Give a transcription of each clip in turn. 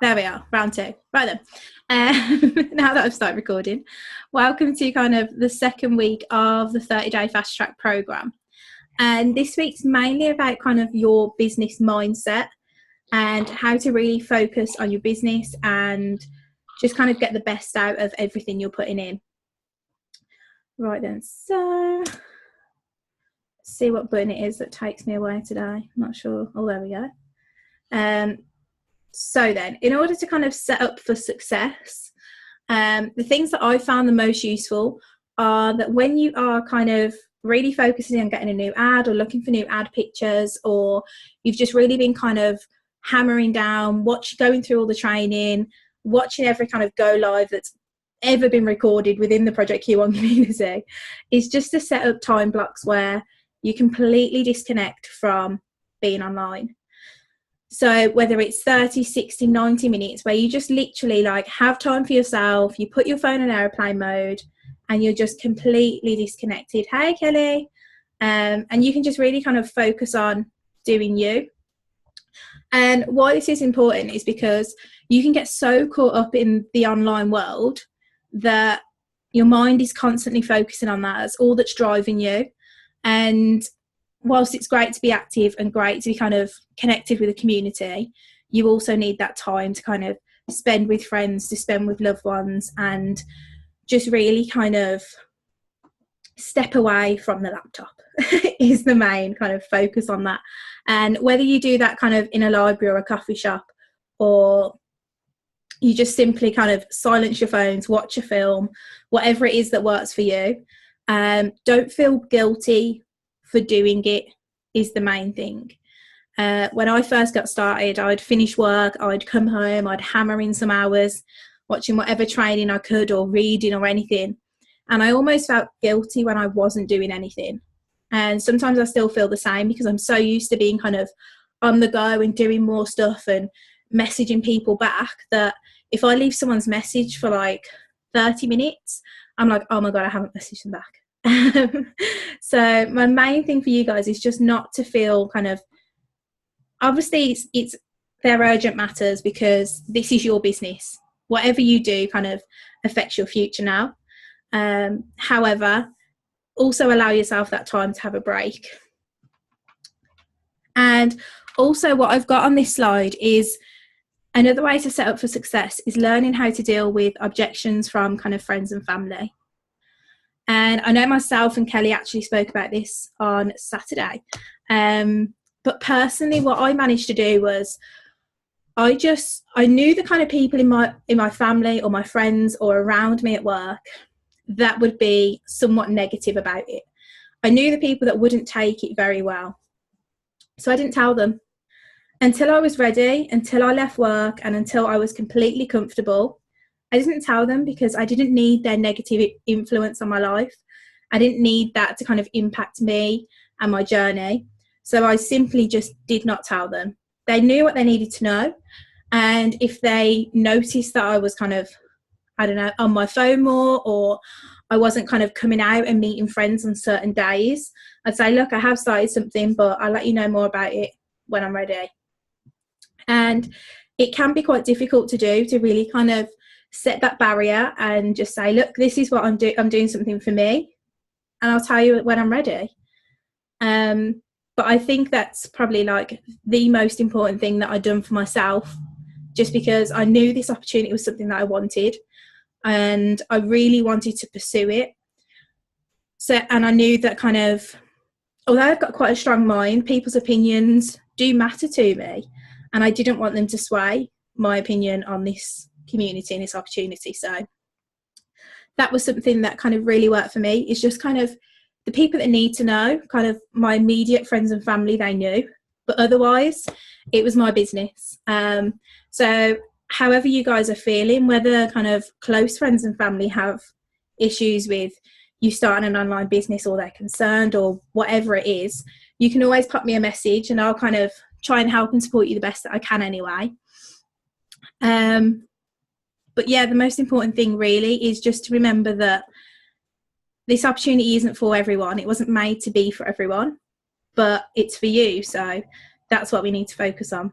There we are, round two. Right then. Now that I've started recording, welcome to kind of the second week of the 30-day fast track program. And this week's mainly about kind of your business mindset and how to really focus on your business and just kind of get the best out of everything you're putting in. Right then, so see what button it is that takes me away today. I'm not sure. Oh, there we go. So then, in order to kind of set up for success, the things that I found the most useful are that when you are kind of really focusing on getting a new ad or looking for new ad pictures, or you've just really been kind of hammering down, going through all the training, watching every kind of go live that's ever been recorded within the Project Q1 community, is just to set up time blocks where you completely disconnect from being online. So whether it's 30, 60, 90 minutes where you just literally like have time for yourself, you put your phone in airplane mode and you're just completely disconnected. Hey, Kelly. And you can just really kind of focus on doing you. And why this is important is because you can get so caught up in the online world that your mind is constantly focusing on that. That's all that's driving you. And whilst it's great to be active and great to be kind of connected with the community, you also need that time to kind of spend with friends, to spend with loved ones, and just really kind of step away from the laptop is the main kind of focus on that. And whether you do that kind of in a library or a coffee shop, or you just simply kind of silence your phones, watch a film, whatever it is that works for you, don't feel guilty for doing it is the main thing. When I first got started, I'd finish work, I'd come home, I'd hammer in some hours watching whatever training I could or reading or anything, and I almost felt guilty when I wasn't doing anything. And sometimes I still feel the same because I'm so used to being kind of on the go and doing more stuff and messaging people back that if I leave someone's message for like 30 minutes, I'm like, oh my God, I haven't messaged them back. So my main thing for you guys is just not to feel kind of, obviously they're urgent matters because this is your business. Whatever you do kind of affects your future now. However, also allow yourself that time to have a break. And also what I've got on this slide is another way to set up for success is learning how to deal with objections from kind of friends and family. And I know myself and Kelly actually spoke about this on Saturday. But personally, what I managed to do was I knew the kind of people in my family or my friends or around me at work that would be somewhat negative about it. I knew the people that wouldn't take it very well. So I didn't tell them until I was ready, until I left work, and until I was completely comfortable. I didn't tell them because I didn't need their negative influence on my life. I didn't need that to kind of impact me and my journey. So I simply just did not tell them. They knew what they needed to know. And if they noticed that I was kind of, I don't know, on my phone more, or I wasn't kind of coming out and meeting friends on certain days, I'd say, look, I have started something, but I'll let you know more about it when I'm ready. And it can be quite difficult to do, to really kind of set that barrier and just say, look, this is what I'm doing something for me, and I'll tell you when I'm ready. But I think that's probably like the most important thing that I've done for myself, just because I knew this opportunity was something that I wanted and I really wanted to pursue it. So, and I knew that kind of, although I've got quite a strong mind, people's opinions do matter to me, and I didn't want them to sway my opinion on this community and this opportunity. So that was something that kind of really worked for me, is just kind of the people that need to know, kind of my immediate friends and family, they knew, but otherwise it was my business. So however you guys are feeling, whether kind of close friends and family have issues with you starting an online business, or they're concerned, or whatever it is, you can always pop me a message and I'll kind of try and help and support you the best that I can anyway. But yeah, the most important thing really is just to remember that this opportunity isn't for everyone. It wasn't made to be for everyone, but it's for you. So that's what we need to focus on.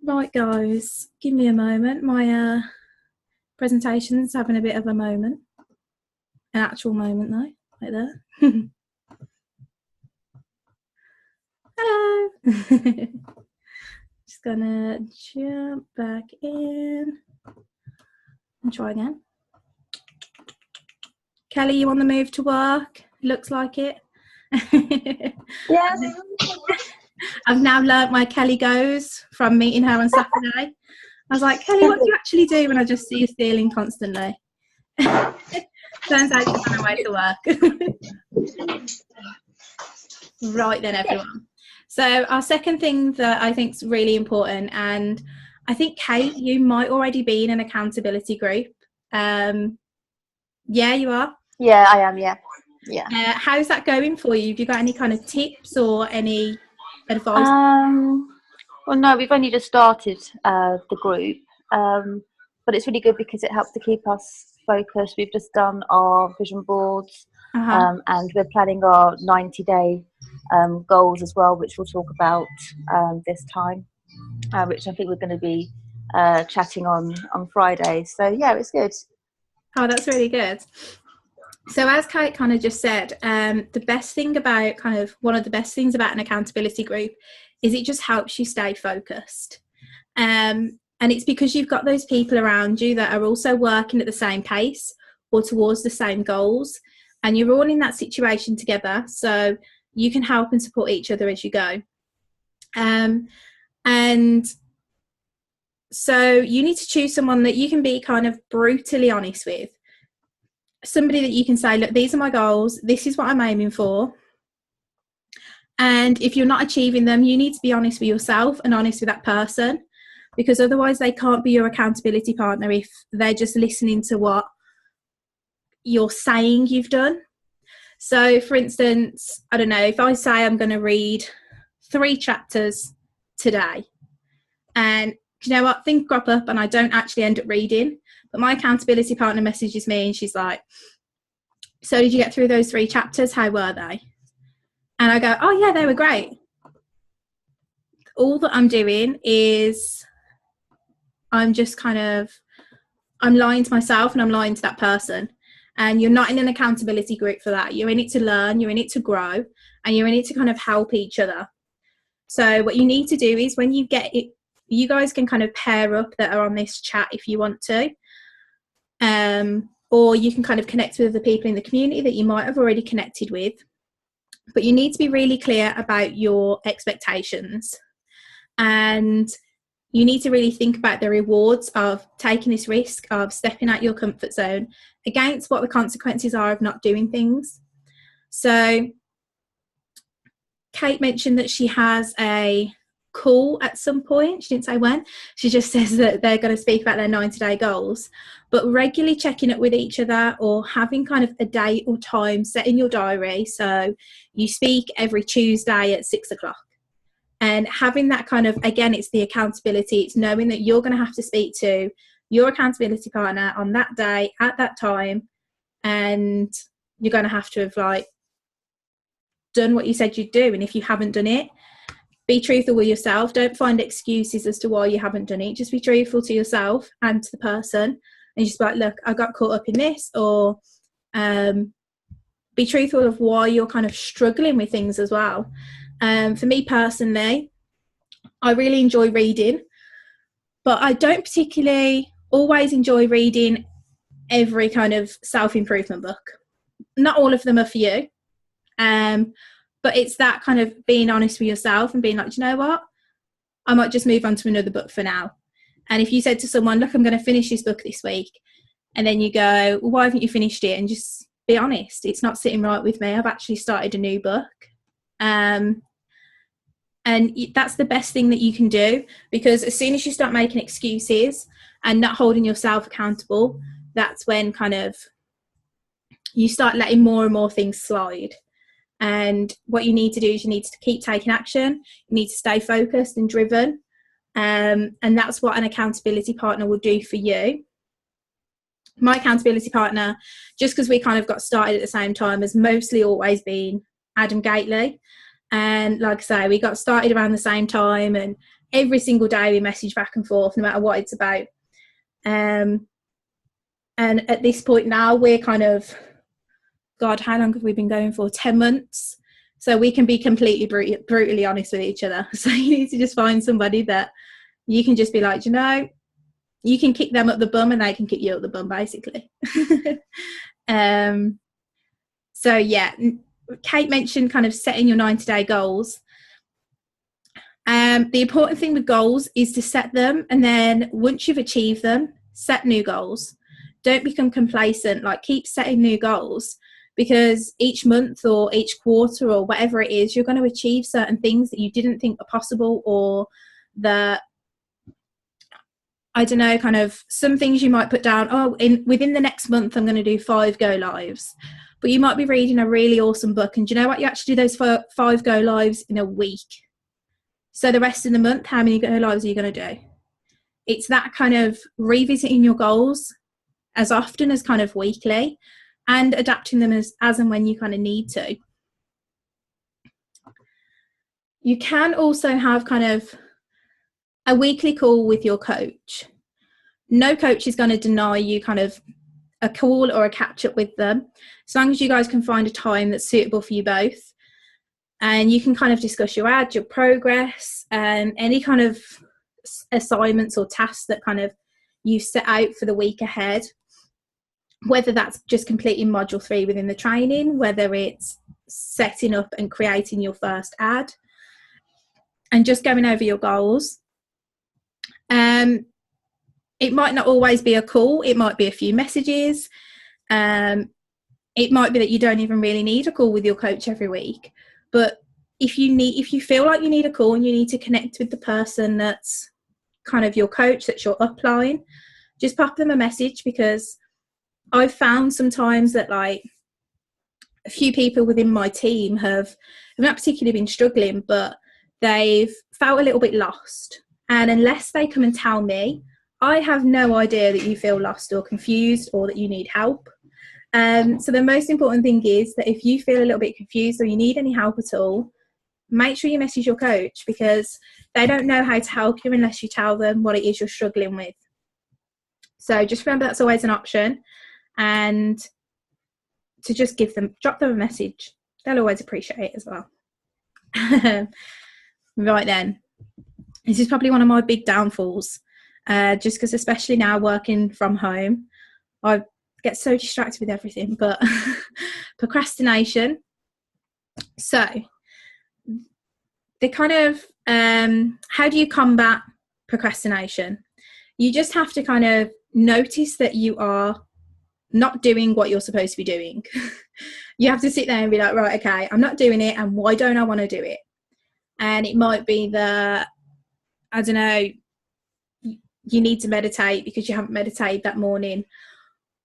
Right, guys, give me a moment. My presentation's having a bit of a moment. An actual moment, though, like that. Hello. Just gonna jump back in and try again. Kelly, you on the move to work? Looks like it. Yes. I've now learnt where Kelly goes from meeting her on Saturday. I was like, Kelly, what do you actually do when I just see you stealing constantly? Turns out she's on her way to work. Right then, everyone. So our second thing that I think is really important, and I think, Kate, you might already be in an accountability group. Yeah, you are? Yeah, I am, yeah. How's that going for you? Have you got any kind of tips or any advice? Well, no, we've only just started the group, but it's really good because it helps to keep us focused. We've just done our vision boards, and we're planning our 90-day goals as well, which we'll talk about this time, which I think we're going to be chatting on Friday. So yeah, it's good. Oh, that's really good. So as Kate kind of just said, the best thing about one of the best things about an accountability group is it just helps you stay focused. And it's because you've got those people around you that are also working at the same pace or towards the same goals, and you're all in that situation together, so you can help and support each other as you go. And so you need to choose someone that you can be kind of brutally honest with. Somebody that you can say, look, these are my goals, this is what I'm aiming for, and if you're not achieving them, you need to be honest with yourself and honest with that person, because otherwise they can't be your accountability partner if they're just listening to what you're saying you've done. So for instance, I don't know, if I say I'm going to read 3 chapters today, and you know what, things crop up and I don't actually end up reading, but my accountability partner messages me and she's like, so did you get through those 3 chapters? How were they? And I go, oh yeah, they were great. All that I'm doing is I'm lying to myself and I'm lying to that person. And you're not in an accountability group for that. You're in it to learn, you're in it to grow, and you're in it to kind of help each other. So what you need to do is when you get it, you guys can kind of pair up that are on this chat if you want to. Or you can kind of connect with other people in the community that you might have already connected with. But you need to be really clear about your expectations. And you need to really think about the rewards of taking this risk of stepping out your comfort zone against what the consequences are of not doing things. So Kate mentioned that she has a call at some point. She didn't say when. She just says that they're going to speak about their 90-day goals. But regularly checking it with each other, or having kind of a date or time set in your diary. So you speak every Tuesday at 6 o'clock. And having that kind of, again, it's the accountability. It's knowing that you're going to have to speak to your accountability partner on that day at that time. And you're going to have to have done what you said you'd do. And if you haven't done it, be truthful with yourself. Don't find excuses as to why you haven't done it. Just be truthful to yourself and to the person, and just be like, look, I got caught up in this, or be truthful of why you're kind of struggling with things as well. For me personally, I really enjoy reading, but I don't particularly always enjoy reading every kind of self-improvement book. Not all of them are for you. But it's that kind of being honest with yourself and being like, do you know what? I might just move on to another book for now. And if you said to someone, look, I'm going to finish this book this week, and then you go, well, why haven't you finished it? And just be honest, it's not sitting right with me. I've actually started a new book. And that's the best thing that you can do, because as soon as you start making excuses and not holding yourself accountable, that's when kind of you start letting more and more things slide. And what you need to do is you need to keep taking action. You need to stay focused and driven. And that's what an accountability partner will do for you. My accountability partner, just because we kind of got started at the same time, has mostly always been Adam Gately. And like I say, we got started around the same time, and every single day we message back and forth, no matter what it's about. And at this point now, we're kind of, God, how long have we been going for? 10 months. So we can be completely brutally honest with each other. So you need to just find somebody that you can just be like, you know, you can kick them up the bum and they can kick you up the bum, basically. So yeah, Kate mentioned kind of setting your 90-day goals. The important thing with goals is to set them, and then once you've achieved them, set new goals. Don't become complacent. Like, keep setting new goals, because each month or each quarter or whatever it is, you're going to achieve certain things that you didn't think were possible, or that, I don't know, kind of some things you might put down, within the next month I'm going to do 5 go lives. But you might be reading a really awesome book, and do you know what? You actually do those 5 go lives in a week. So the rest of the month, how many go lives are you going to do? It's that kind of revisiting your goals as often as kind of weekly, and adapting them as and when you kind of need to. You can also have kind of a weekly call with your coach. No coach is going to deny you kind of a call or a catch up with them, as long as you guys can find a time that's suitable for you both. And you can kind of discuss your ad, your progress, and any kind of assignments or tasks that kind of you set out for the week ahead. Whether that's just completing module 3 within the training, whether it's setting up and creating your first ad, and just going over your goals. It might not always be a call. It might be a few messages. It might be that you don't even really need a call with your coach every week. But if you feel like you need a call and you need to connect with the person that's kind of your coach, that's your upline, just pop them a message, because I've found sometimes that, like, a few people within my team have not particularly been struggling, but they've felt a little bit lost. And unless they come and tell me, I have no idea that you feel lost or confused or that you need help. So the most important thing is that if you feel a little bit confused or you need any help at all, make sure you message your coach, because they don't know how to help you unless you tell them what it is you're struggling with. So just remember, that's always an option, and to just drop them a message. They'll always appreciate it as well. Right then, this is probably one of my big downfalls, just because, especially now working from home, I get so distracted with everything, but procrastination. So the kind of how do you combat procrastination? You just have to kind of notice that you are not doing what you're supposed to be doing. You have to sit there and be like, right, okay, I'm not doing it, and why don't I want to do it? And it might be that, I don't know, you need to meditate because you haven't meditated that morning,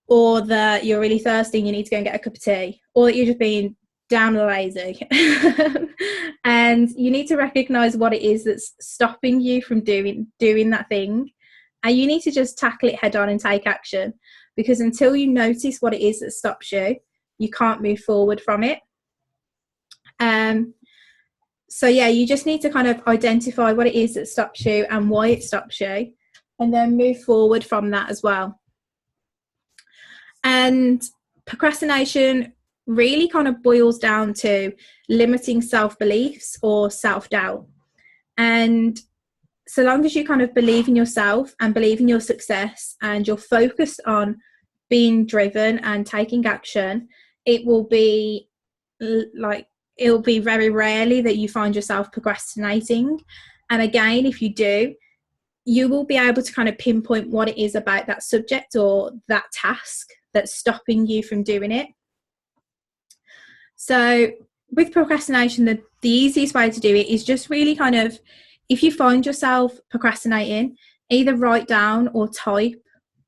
or that you're really thirsty and you need to go and get a cup of tea, or that you're just being damn lazy. And you need to recognize what it is that's stopping you from doing that thing, and you need to just tackle it head on and take action, because until you notice what it is that stops you, you can't move forward from it. So yeah, you just need to kind of identify what it is that stops you and why it stops you, and then move forward from that as well. And procrastination really kind of boils down to limiting self-beliefs or self-doubt. And so long as you kind of believe in yourself and believe in your success, and you're focused on being driven and taking action, it will be very rarely that you find yourself procrastinating. And again, if you do, you will be able to kind of pinpoint what it is about that subject or that task that's stopping you from doing it. So with procrastination, the easiest way to do it is just really kind of, if you find yourself procrastinating, either write down or type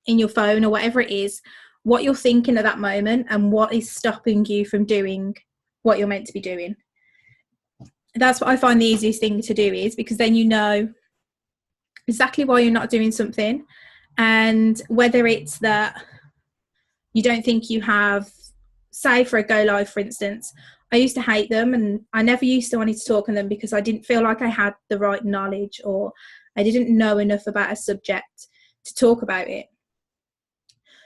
in your phone or whatever it is what you're thinking at that moment and what is stopping you from doing what you're meant to be doing. That's what I find the easiest thing to do is, because then you know exactly why you're not doing something, and whether it's that you don't think you have say for a go live, for instance, I used to hate them, and I never used to want to talk on them because I didn't feel like I had the right knowledge, or I didn't know enough about a subject to talk about it.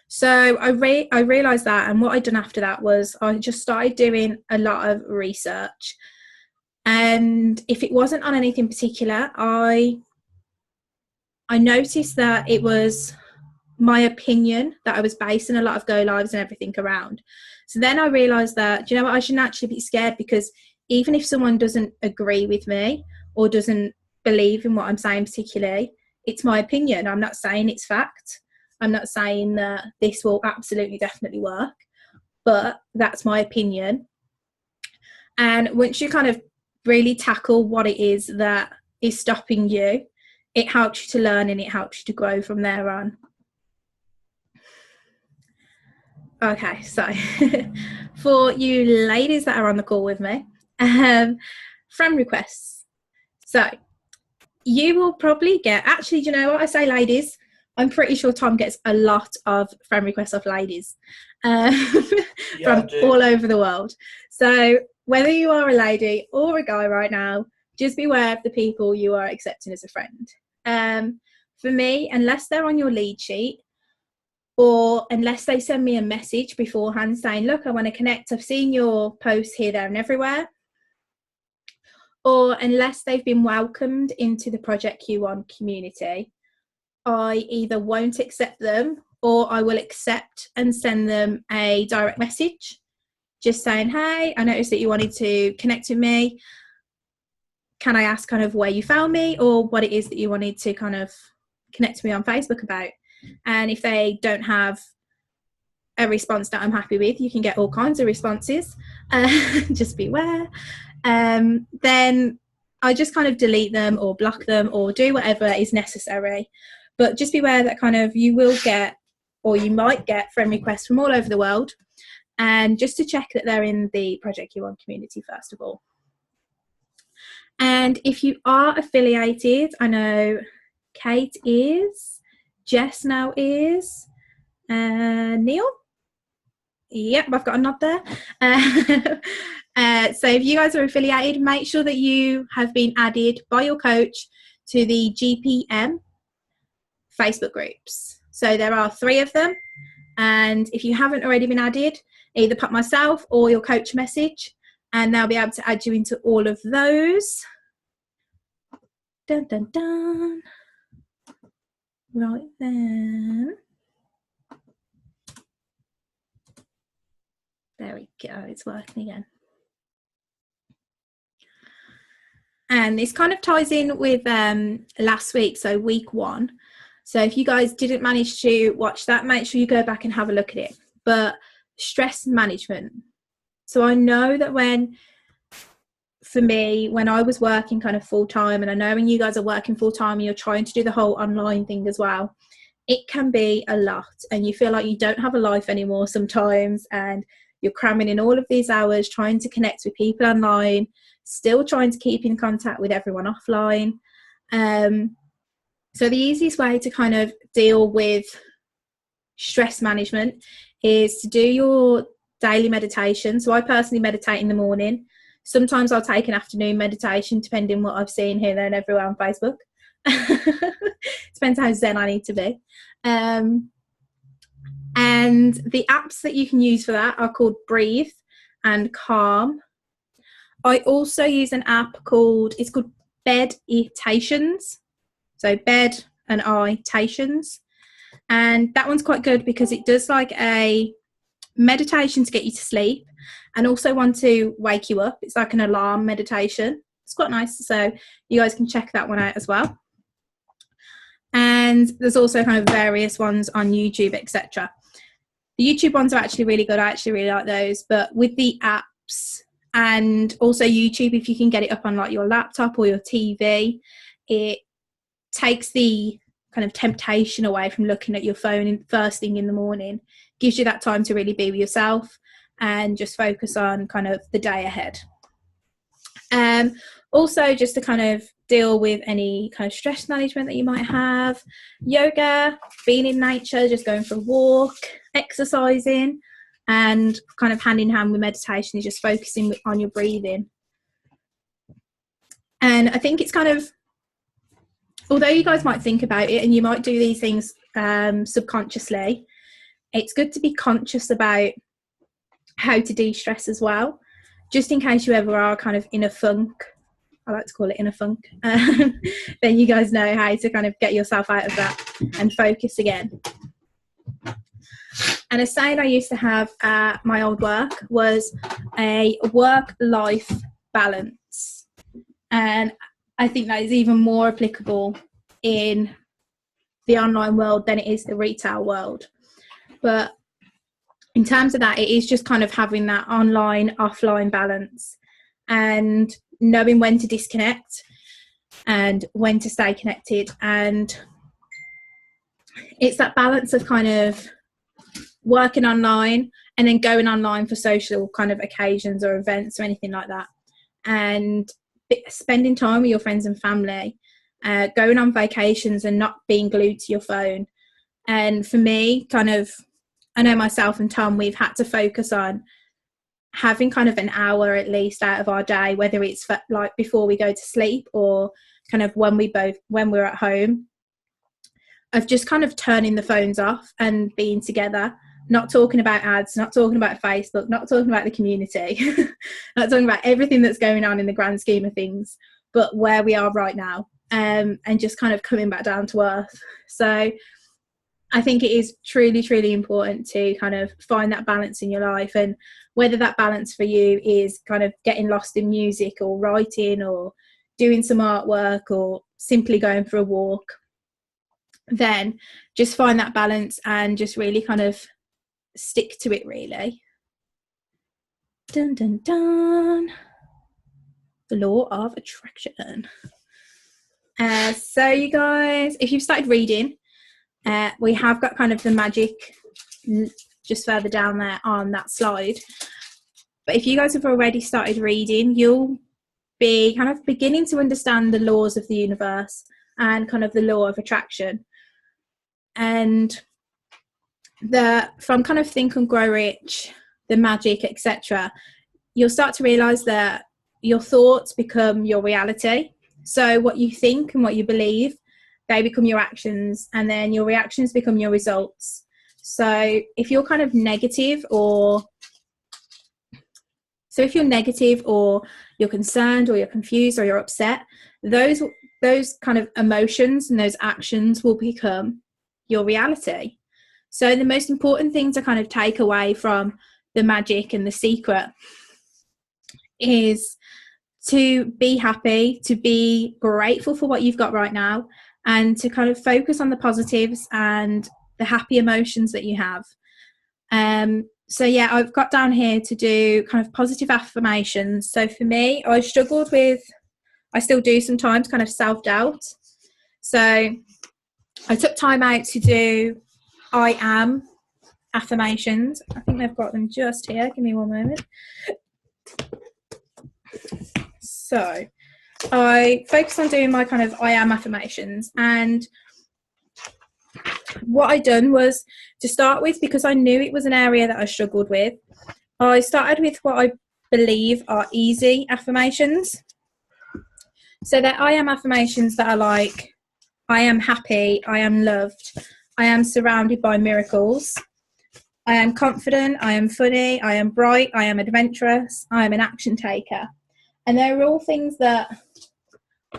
So I realised that, and what I'd done after that was I just started doing a lot of research. And if it wasn't on anything particular, I noticed that it was my opinion that I was basing a lot of go lives and everything around. So then I realised that, do you know what, I shouldn't actually be scared, because even if someone doesn't agree with me or doesn't believe in what I'm saying particularly, it's my opinion. I'm not saying it's fact. I'm not saying that this will absolutely definitely work, but that's my opinion. And once you kind of really tackle what it is that is stopping you, it helps you to learn and it helps you to grow from there on. Okay, so for you ladies that are on the call with me, friend requests. So you will probably get, actually, do you know what, I say ladies, I'm pretty sure Tom gets a lot of friend requests of ladies from all over the world. So whether you are a lady or a guy right now, just be aware of the people you are accepting as a friend. For me, unless they're on your lead sheet, or unless they send me a message beforehand saying, look, I want to connect, I've seen your posts here, there and everywhere, or unless they've been welcomed into the Project Q1 community, I either won't accept them, or I will accept and send them a direct message just saying, hey, I noticed that you wanted to connect with me. Can I ask kind of where you found me, or what it is that you wanted to kind of connect to me on Facebook about? And if they don't have a response that I'm happy with, you can get all kinds of responses, just beware. Then I just kind of delete them or block them or do whatever is necessary. But just beware that kind of you will get, or you might get, friend requests from all over the world. And just to check that they're in the Project Q1 community, first of all. And if you are affiliated, I know Kate is, Jess now is, Neil? Yep, I've got a nod there. So if you guys are affiliated, make sure that you have been added by your coach to the GPM Facebook groups. So there are 3 of them. And if you haven't already been added, either pop myself or your coach message, and they'll be able to add you into all of those. Dun, dun, dun. Right then. There we go, it's working again. And this kind of ties in with last week, so week 1. So if you guys didn't manage to watch that, make sure you go back and have a look at it. But stress management. So I know that for me, when I was working kind of full time, and I know when you guys are working full time and you're trying to do the whole online thing as well, it can be a lot, and you feel like you don't have a life anymore sometimes, and you're cramming in all of these hours trying to connect with people online, still trying to keep in contact with everyone offline. So the easiest way to kind of deal with stress management is to do your daily meditation. So I personally meditate in the morning. Sometimes I'll take an afternoon meditation, depending what I've seen here, there and everywhere on Facebook. Depends how zen I need to be. And the apps that you can use for that are called Breathe and Calm. I also use an app called Bed-itations. So bed and itations. And that one's quite good because it does like a meditation to get you to sleep and also one to wake you up. It's like an alarm meditation. It's quite nice. So you guys can check that one out as well. And there's also kind of various ones on YouTube, etc. The YouTube ones are actually really good. I actually really like those. But with the apps and also YouTube, if you can get it up on like your laptop or your TV, it takes the kind of temptation away from looking at your phone first thing in the morning, gives you that time to really be with yourself and just focus on kind of the day ahead. Also, just to kind of deal with any kind of stress management that you might have, yoga, being in nature, just going for a walk, exercising. and kind of hand in hand with meditation is just focusing on your breathing. And I think it's kind of, although you guys might think about it and you might do these things subconsciously, it's good to be conscious about how to de-stress as well, just in case you ever are kind of in a funk. I like to call it in a funk. Then you guys know how to kind of get yourself out of that and focus again. And a saying I used to have at my old work was a work-life balance. And I think that is even more applicable in the online world than it is the retail world. But in terms of that, it is just kind of having that online, offline balance and knowing when to disconnect and when to stay connected. And it's that balance of kind of working online and then going online for social kind of occasions or events or anything like that, and spending time with your friends and family, going on vacations and not being glued to your phone. And for me, kind of, I know myself and Tom, we've had to focus on having kind of an hour at least out of our day, whether it's for, like before we go to sleep or kind of when we're at home, of just kind of turning the phones off and being together, not talking about ads, not talking about Facebook, not talking about the community, not talking about everything that's going on in the grand scheme of things, but where we are right now, and just kind of coming back down to earth. So I think it is truly, truly important to kind of find that balance in your life, and whether that balance for you is kind of getting lost in music or writing or doing some artwork or simply going for a walk, then just find that balance and just really kind of stick to it, really. Dun, dun, dun. The law of attraction. So you guys, if you've started reading, we have got kind of the magic just further down there on that slide. But if you guys have already started reading, you'll be kind of beginning to understand the laws of the universe and kind of the law of attraction. And from kind of Think and Grow Rich, the magic, etc., you'll start to realize that your thoughts become your reality. So what you think and what you believe, they become your actions, and then your reactions become your results. So if you're kind of negative, or you're concerned or you're confused or you're upset, those kind of emotions and those actions will become your reality. So the most important thing to kind of take away from the magic and the secret is to be happy, to be grateful for what you've got right now, and to kind of focus on the positives and the happy emotions that you have. So yeah, I've got down here to do kind of positive affirmations. So for me, I struggled with, I still do sometimes, kind of self-doubt. So I took time out to do I am affirmations. I think they've got them just here. Give me one moment. So I focused on doing my kind of I am affirmations, and what I done was, to start with, because I knew it was an area that I struggled with, I started with what I believe are easy affirmations. So they're I am affirmations that are like, I am happy, I am loved, I am surrounded by miracles, I am confident, I am funny, I am bright, I am adventurous, I am an action taker. And they're all things that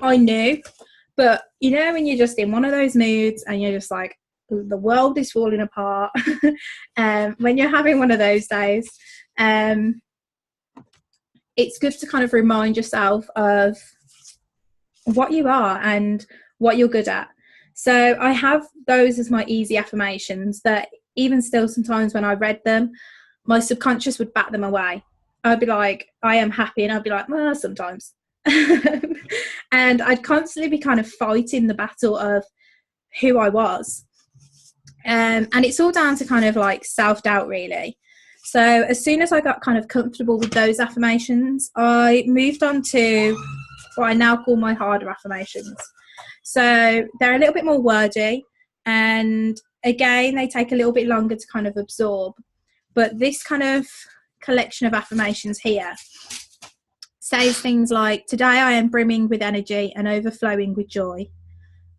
I knew, but you know when you're just in one of those moods and you're just like, the world is falling apart, when you're having one of those days, it's good to kind of remind yourself of what you are and what you're good at. So I have those as my easy affirmations that even still sometimes when I read them, my subconscious would bat them away. I'd be like, I am happy, and I'd be like, well, sometimes. And I'd constantly be kind of fighting the battle of who I was. And it's all down to kind of like self-doubt, really. So as soon as I got kind of comfortable with those affirmations, I moved on to what I now call my harder affirmations. So they're a little bit more wordy, and again, they take a little bit longer to kind of absorb. But this kind of collection of affirmations here says things like, today I am brimming with energy and overflowing with joy.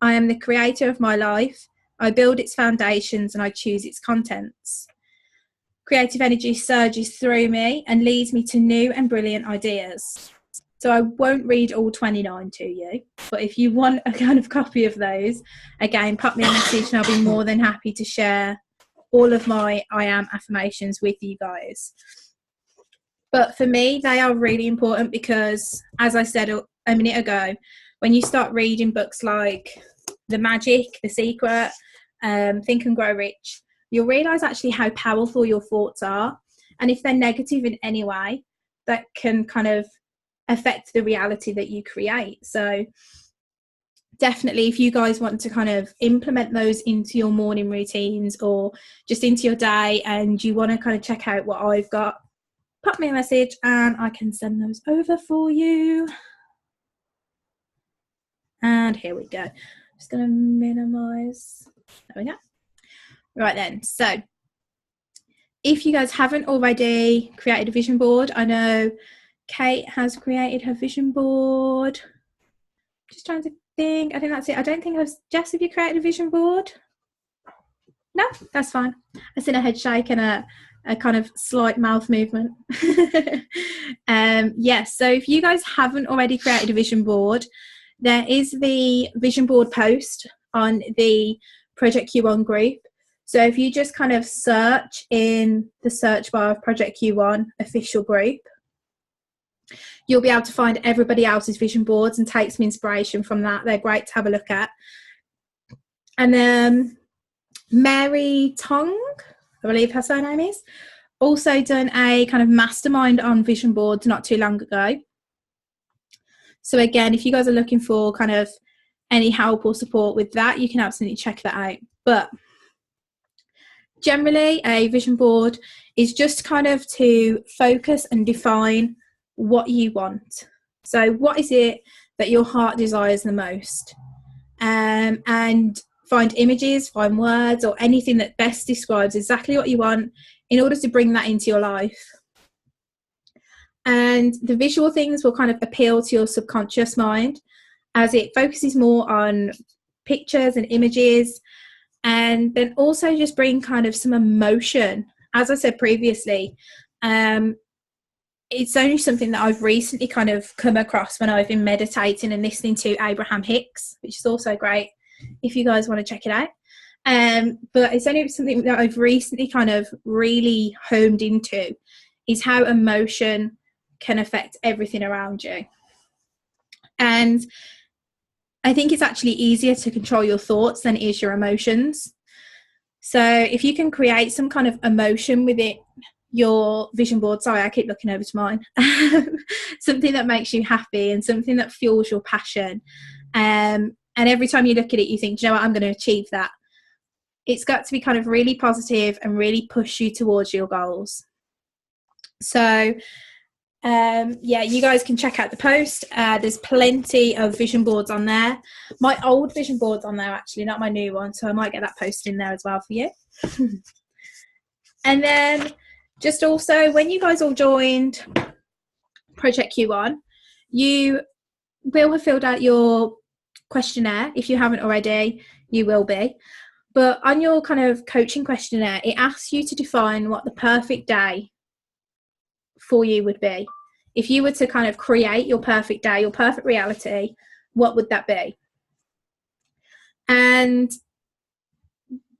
I am the creator of my life. I build its foundations and I choose its contents. Creative energy surges through me and leads me to new and brilliant ideas. So I won't read all 29 to you, but if you want a kind of copy of those, again, pop me a message and I'll be more than happy to share all of my I am affirmations with you guys. But for me, they are really important because, as I said a minute ago, when you start reading books like The Magic, The Secret, Think and Grow Rich, you'll realise actually how powerful your thoughts are. And if they're negative in any way, that can kind of affect the reality that you create. So definitely, if you guys want to kind of implement those into your morning routines or just into your day, and you want to kind of check out what I've got, pop me a message and I can send those over for you. And here we go. I'm just going to minimize. There we go. Right then, so if you guys haven't already created a vision board, I know Kate has created her vision board. Just trying to think. I think that's it. I don't think I was. Jess, have you created a vision board? No, that's fine. I seen a head shake and a kind of slight mouth movement. Yes, so if you guys haven't already created a vision board, there is the vision board post on the Project Q1 group. So if you just kind of search in the search bar of Project Q1 official group, you'll be able to find everybody else's vision boards and take some inspiration from that. They're great to have a look at. And then Mary Tong, I believe her surname is, also done a kind of mastermind on vision boards not too long ago. So again, if you guys are looking for kind of any help or support with that, you can absolutely check that out. But generally, a vision board is just kind of to focus and define what you want. So what is it that your heart desires the most? And find images, find words, or anything that best describes exactly what you want in order to bring that into your life. And the visual things will kind of appeal to your subconscious mind as it focuses more on pictures and images, and then also just bring kind of some emotion. As I said previously, it's only something that I've recently kind of come across when I've been meditating and listening to Abraham Hicks, which is also great if you guys want to check it out. But it's only something that I've recently kind of really honed into, is how emotion can affect everything around you. And I think it's actually easier to control your thoughts than it is your emotions. So if you can create some kind of emotion within your vision board, sorry, I keep looking over to mine, something that makes you happy and something that fuels your passion. And every time you look at it, you think, do you know what, I'm going to achieve that. It's got to be kind of really positive and really push you towards your goals. So yeah, you guys can check out the post. There's plenty of vision boards on there. My old vision board's on there, actually, not my new one, so I might get that posted in there as well for you. And then just also, when you guys all joined Project Q1, you will have filled out your questionnaire. If you haven't already, you will be. But on your kind of coaching questionnaire, it asks you to define what the perfect day for you would be. If you were to kind of create your perfect day, your perfect reality, what would that be? And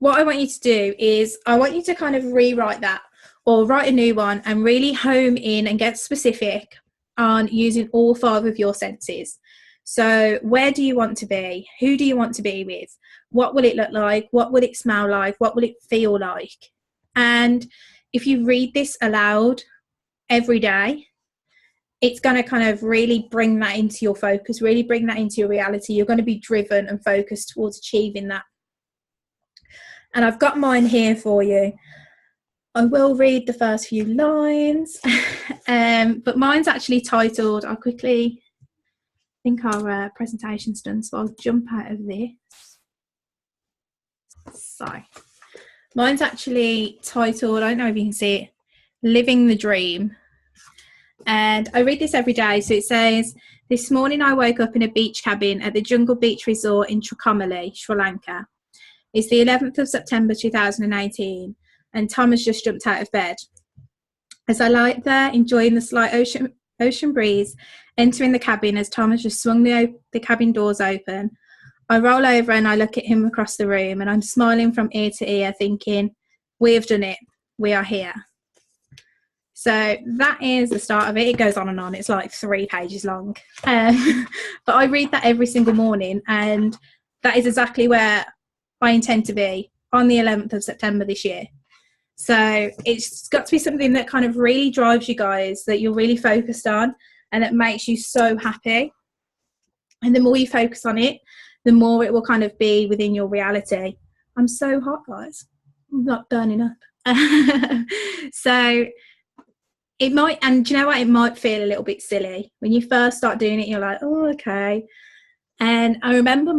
what I want you to do is I want you to kind of rewrite that or write a new one and really home in and get specific on using all 5 of your senses. So where do you want to be? Who do you want to be with? What will it look like? What will it smell like? What will it feel like? And if you read this aloud every day, it's going to kind of really bring that into your focus, really bring that into your reality. You're going to be driven and focused towards achieving that. And I've got mine here for you. I will read the first few lines, but mine's actually titled, I'll quickly, I think our presentation's done, so I'll jump out of this. So Mine's actually titled, I don't know if you can see it, Living the Dream. And I read this every day. So it says, this morning I woke up in a beach cabin at the Jungle Beach Resort in Trincomalee, Sri Lanka. It's the 11th of September 2018, and Tom has just jumped out of bed. As I lie there, enjoying the slight ocean breeze, entering the cabin as Tom has just swung the cabin doors open, I roll over and I look at him across the room, and I'm smiling from ear to ear, thinking, we have done it. We are here. So that is the start of it. It goes on and on. It's like 3 pages long. But I read that every single morning, and that is exactly where I intend to be on the 11th of September this year. So it's got to be something that kind of really drives you guys, that you're really focused on, and that makes you so happy. And the more you focus on it, the more it will kind of be within your reality. I'm so hot, guys. I'm not burning up. So it might, and do you know what? It might feel a little bit silly. When you first start doing it, you're like, oh, okay. And I remember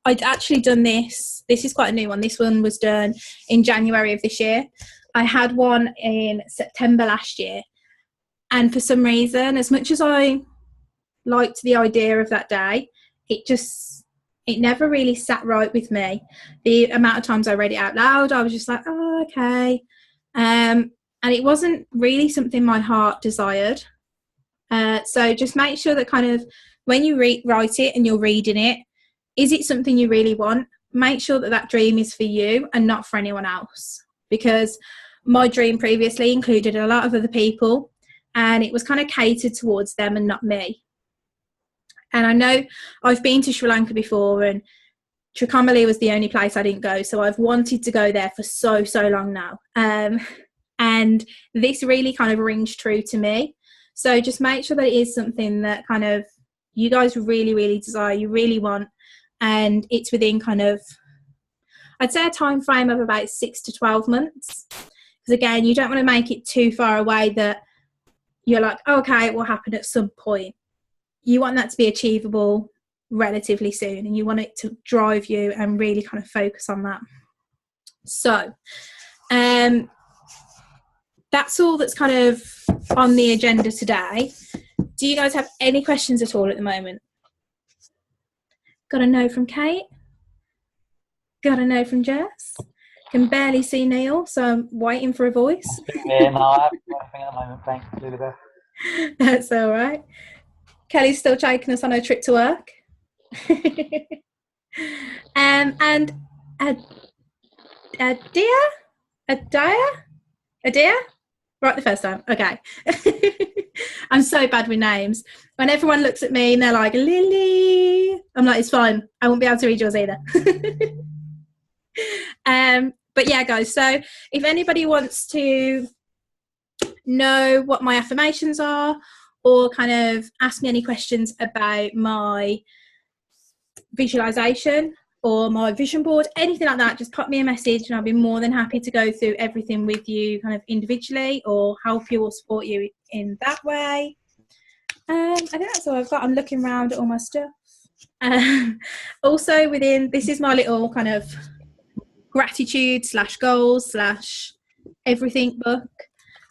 I'd actually done this. This is quite a new one. This one was done in January of this year. I had one in September last year. And for some reason, as much as I liked the idea of that day, it never really sat right with me. The amount of times I read it out loud, I was just like, oh, okay. And it wasn't really something my heart desired. So just make sure that kind of when you write it and you're reading it, is it something you really want? Make sure that that dream is for you and not for anyone else. Because my dream previously included a lot of other people, and it was kind of catered towards them and not me. And I know I've been to Sri Lanka before, and Trincomalee was the only place I didn't go. So I've wanted to go there for so long now. And this really kind of rings true to me. So just make sure that it is something that kind of you guys really desire, you really want, and it's within kind of, I'd say, a time frame of about 6 to 12 months. Because again, you don't want to make it too far away that you're like, oh, okay, it will happen at some point. You want that to be achievable relatively soon, and you want it to drive you and really kind of focus on that. So that's all that's kind of on the agenda today. Do you guys have any questions at all at the moment? Got a no from Kate. Got a no from Jess. Can barely see Neil, so I'm waiting for a voice. Yeah, no, I haven't got anything at the moment, thanks, Lilibeth. That's all right. Kelly's still taking us on her trip to work. And Adia? Right the first time. Okay. I'm so bad with names. When everyone looks at me and they're like, Lily, I'm like, it's fine. I won't be able to read yours either. But yeah, guys, so if anybody wants to know what my affirmations are, or kind of ask me any questions about my visualization or my vision board, anything like that, just pop me a message and I'll be more than happy to go through everything with you kind of individually, or help you or support you in that way. I think that's all I've got. I'm looking around at all my stuff. Also within, this is my little kind of gratitude / goals / everything book.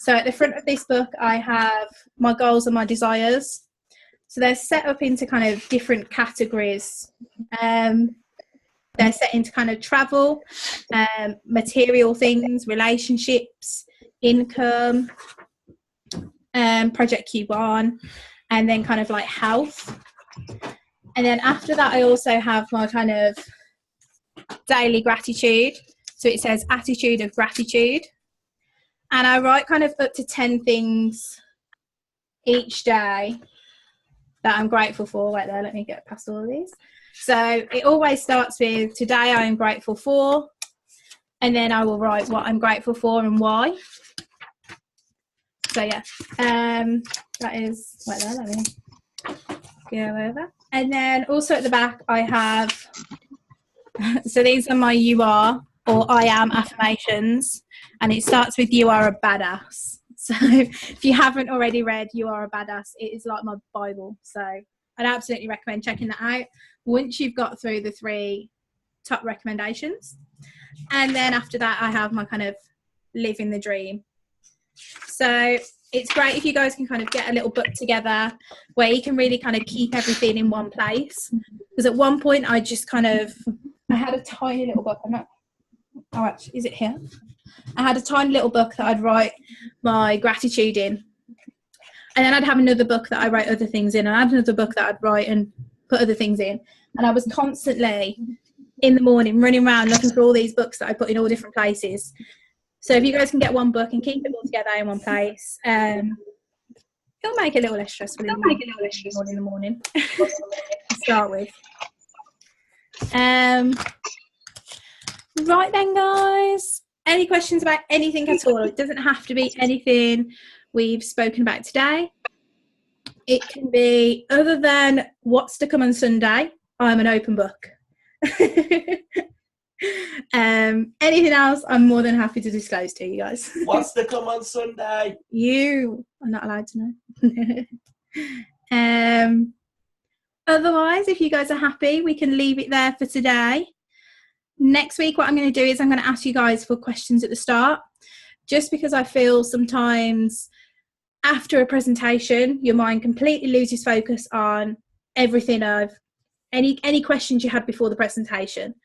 So at the front of this book, I have my goals and my desires. So they're set up into kind of different categories. They're set into kind of travel, material things, relationships, income, Project Q1, and then kind of like health. And then after that, I also have my kind of daily gratitude. So it says attitude of gratitude. And I write kind of up to 10 things each day that I'm grateful for. Wait there, let me get past all of these. So it always starts with, today I am grateful for, and then I will write what I'm grateful for and why. So yeah, that is, wait there, let me go over. And then also at the back I have, so these are my you are or I am affirmations, and it starts with you are a badass. So if you haven't already read You Are a Badass, it is like my Bible. So I'd absolutely recommend checking that out once you've got through the 3 top recommendations. And then after that, I have my kind of living the dream. So it's great if you guys can kind of get a little book together where you can really kind of keep everything in one place. Because at one point I had a tiny little book. Actually, is it here? I had a tiny little book that I'd write my gratitude in. And then I'd have another book that I write other things in. And I had another book that I'd write and put other things in. And I was constantly in the morning running around looking for all these books that I put in all different places. So if you guys can get one book and keep it all together in one place, it'll make it a little less stressful in the morning to start with. Right then, guys. Any questions about anything at all? It doesn't have to be anything we've spoken about today. It can be other than what's to come on Sunday. I'm an open book. Anything else, I'm more than happy to disclose to you guys. What's to come on Sunday? You are not allowed to know. Otherwise, if you guys are happy, we can leave it there for today. Next week, what I'm going to do is I'm going to ask you guys for questions at the start, just because I feel sometimes after a presentation, your mind completely loses focus on everything of any questions you had before the presentation.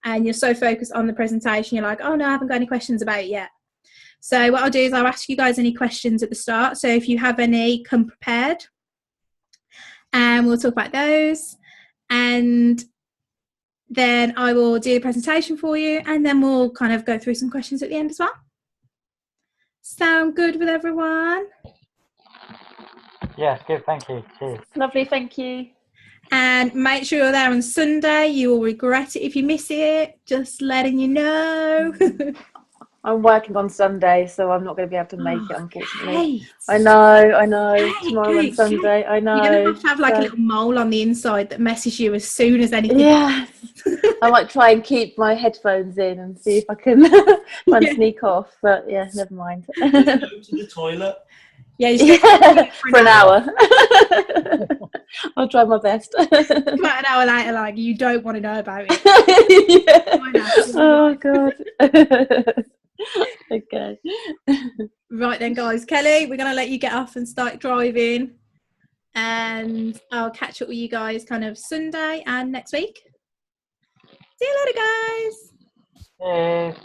And you're so focused on the presentation, you're like, oh no, I haven't got any questions about it yet. So what I'll do is I'll ask you guys any questions at the start. So if you have any, come prepared. And we'll talk about those. And then I will do a presentation for you. And then we'll kind of go through some questions at the end as well. Sound good with everyone? Yes, good, thank you. Cheers. Lovely, thank you. And make sure you're there on Sunday. You will regret it if you miss it. Just letting you know. I'm working on Sunday, so I'm not going to be able to make it, unfortunately. Kate. I know. Kate, Tomorrow and Sunday, I know. You're going to have like a little mole on the inside that messes you as soon as anything. Yes. I might try and keep my headphones in and see if I can sneak off. But yeah, never mind. Go to the toilet. Yeah, for an hour. I'll try my best. About an hour later, like, you don't want to know about it. Yeah. Oh God. Okay. Right then, guys. Kelly, we're going to let you get off and start driving. And I'll catch up with you guys kind of Sunday and next week. See you later, guys. Cheers.